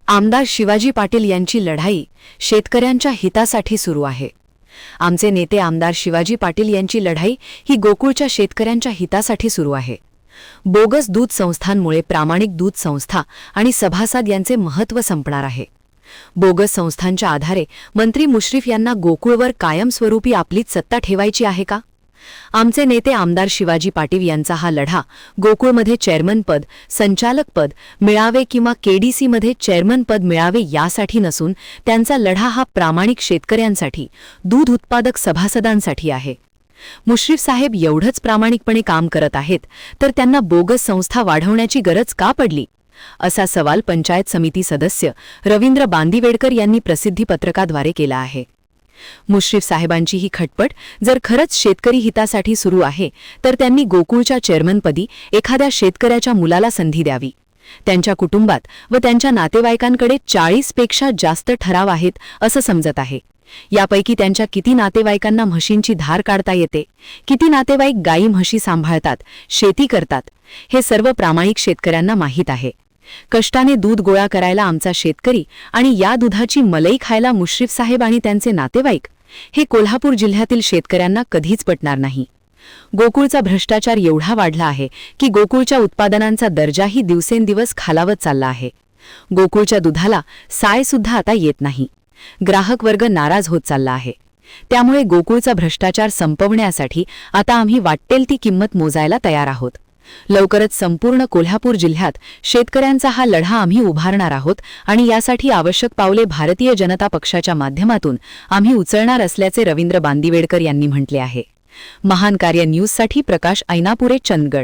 आमदार शिवाजी पाटील यांची लढाई शेतकऱ्यांच्या हितासाठी सुरू आहे। आमचे नेते आमदार शिवाजी पाटील यांची लढाई ही गोकुळच्या शेतकऱ्यांच्या हितासाठी सुरू आहे। बोगस दूध संस्थांमुळे प्रामाणिक दूध संस्था आणि सभासद यांचे महत्त्व संपणार आहे। बोगस संस्थांच्या आधारे मंत्री मुश्रीफ यांना गोकुळवर कायमस्वरूपी आपलीच सत्ता ठेवायची आहे का? आमचे नेते आमदार शिवाजी पाटील यांचा हा लढा गोकुळमध्ये चेअरमनपद, संचालकपद मिळावे किंवा केडीसीमध्ये चेअरमनपद मिळावे यासाठी नसून त्यांचा लढा हा प्रामाणिक शेतकऱ्यांसाठी, दूध उत्पादक सभासदांसाठी आहे। मुश्रीफ साहेब एवढंच प्रामाणिकपणे काम करत आहेत तर त्यांना बोगस संस्था वाढवण्याची गरज का पडली, असा सवाल पंचायत समिती सदस्य रवींद्र बांदिवेडकर यांनी प्रसिद्धी पत्रकाद्वारे केला आहे। मुश्रीफ साहेबांची ही खटपट जर खरंच शेतकरी हितासाठी सुरू आहे तर त्यांनी गोकुळच्या चेअरमनपदी एखाद्या शेतकऱ्याच्या मुलाला संधी द्यावी। त्यांच्या कुटुंबात व त्यांच्या नातेवाईकांकडे 40 पेक्षा जास्त ठराव आहेत असं समजत आहे। यापैकी त्यांच्या किती नातेवाईकांना म्हशींची धार काढता येते, किती नातेवाईक गायी म्हशी सांभाळतात, शेती करतात, हे सर्व प्रामाणिक शेतकऱ्यांना माहीत आहे। कष्टाने दूध गोळा करायला आमचा शेतकरी आणि या दुधाची मलई खायला मुश्रीफ साहेब आणि त्यांचे नातेवाईक, हे कोल्हापूर जिल्ह्यातील शेतकऱ्यांना कधीच पटणार नाही। गोकुळचा भ्रष्टाचार एवढा वाढला आहे की गोकुळच्या उत्पादनांचा दर्जाही दिवसेंदिवस खालावत चालला आहे। गोकुळच्या दुधाला साय सुद्धा आता येत नाही। ग्राहक वर्ग नाराज होत चालला आहे। त्यामुळे गोकुळचा भ्रष्टाचार संपवण्यासाठी आता आम्ही वाटेल ती किंमत मोजायला तयार आहोत। लवकरच संपूर्ण कोल्हापूर जिल्ह्यात शेतकऱ्यांचा हा लढा आम्ही उभारणार आहोत आणि यासाठी आवश्यक पावले भारतीय जनता पक्षाच्या माध्यमातून आम्ही उचलणार असल्याचे रवींद्र बांदिवेडकर यांनी म्हटले आहे। महान कार्य न्यूजसाठी प्रकाश ऐनापुरे, चंदगड।